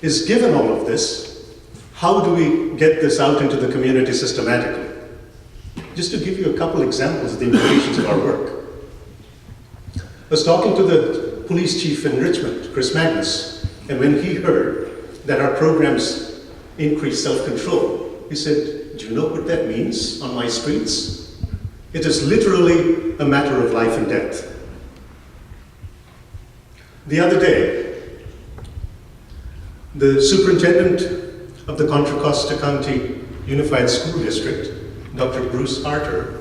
is, given all of this, how do we get this out into the community systematically? Just to give you a couple examples of the implications of our work. I was talking to the police chief in Richmond, Chris Magnus, and when he heard that our programs increase self-control, he said, "Do you know what that means on my streets? It is literally a matter of life and death." The other day, the superintendent of the Contra Costa County Unified School District, Dr. Bruce Harter,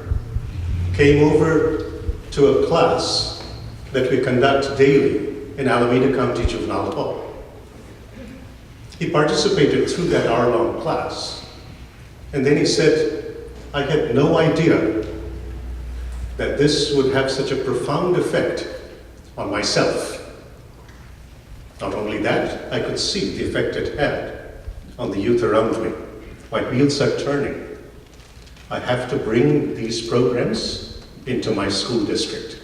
came over to a class that we conduct daily in Alameda County Juvenile Hall. He participated through that hour-long class, and then he said, "I had no idea that this would have such a profound effect on myself. Not only that, I could see the effect it had on the youth around me. My wheels are turning. I have to bring these programs into my school district."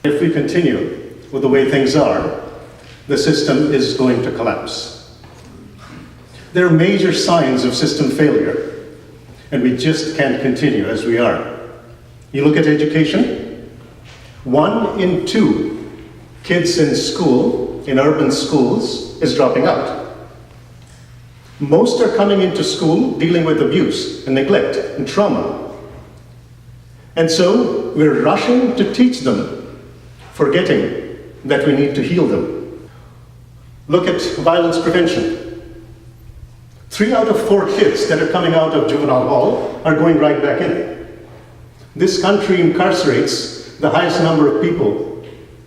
If we continue with the way things are, the system is going to collapse. There are major signs of system failure, and we just can't continue as we are. You look at education, 1 in 2 kids in school, in urban schools, is dropping out. Most are coming into school dealing with abuse and neglect and trauma. And so we're rushing to teach them, forgetting that we need to heal them. Look at violence prevention. 3 out of 4 kids that are coming out of juvenile hall are going right back in. This country incarcerates the highest number of people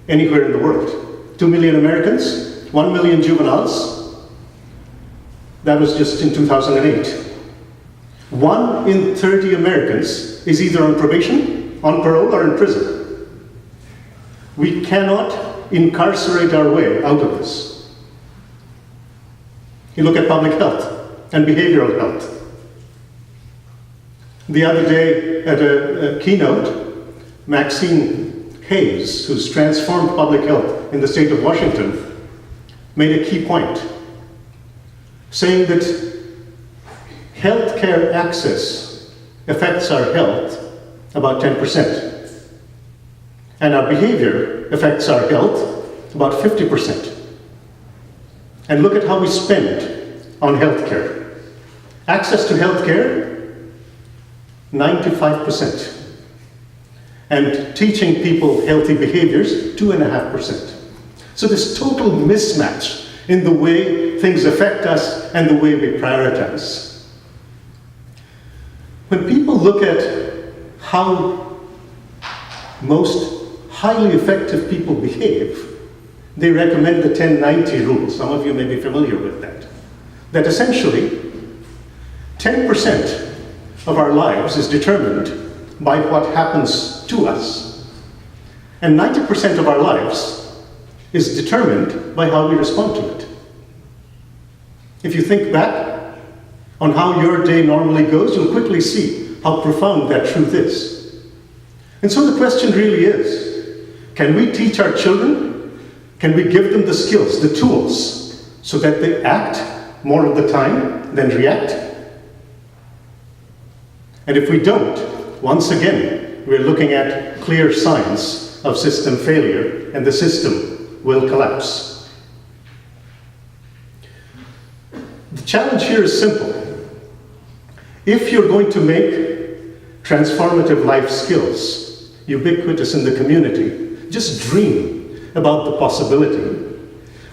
anywhere in the world. 2 million Americans, 1 million juveniles. That was just in 2008. 1 in 30 Americans is either on probation, on parole, or in prison. We cannot incarcerate our way out of this. You look at public health and behavioral health. The other day at a keynote, Maxine Hayes, who's transformed public health in the state of Washington, made a key point, saying that healthcare access affects our health about 10%. And our behavior affects our health about 50%. And look at how we spend on healthcare. Access to healthcare, 95%. And teaching people healthy behaviors, 2.5%. So this total mismatch in the way things affect us and the way we prioritize. When people look at how most highly effective people behave, they recommend the 10-90 rule. Some of you may be familiar with that. That essentially, 10% of our lives is determined by what happens to us. And 90% of our lives is determined by how we respond to it. If you think back on how your day normally goes, you'll quickly see how profound that truth is. And so the question really is, can we teach our children? Can we give them the skills, the tools, so that they act more of the time than react? And if we don't, once again, we're looking at clear signs of system failure, and the system will collapse. The challenge here is simple. If you're going to make transformative life skills ubiquitous in the community, just dream about the possibility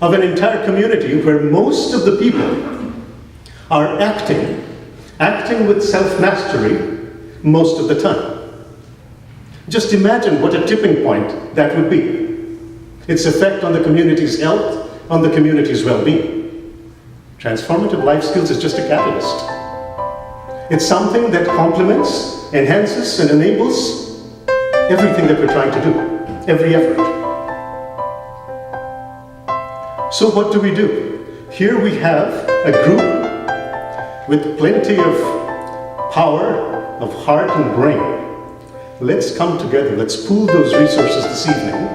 of an entire community where most of the people are acting with self-mastery most of the time. Just imagine what a tipping point that would be. Its effect on the community's health, on the community's well-being. Transformative life skills is just a catalyst. It's something that complements, enhances, and enables everything that we're trying to do, every effort. So what do? Here we have a group with plenty of power of heart and brain. Let's come together, let's pool those resources this evening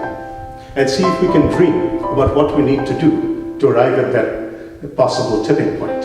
and see if we can dream about what we need to do to arrive at possible tipping point.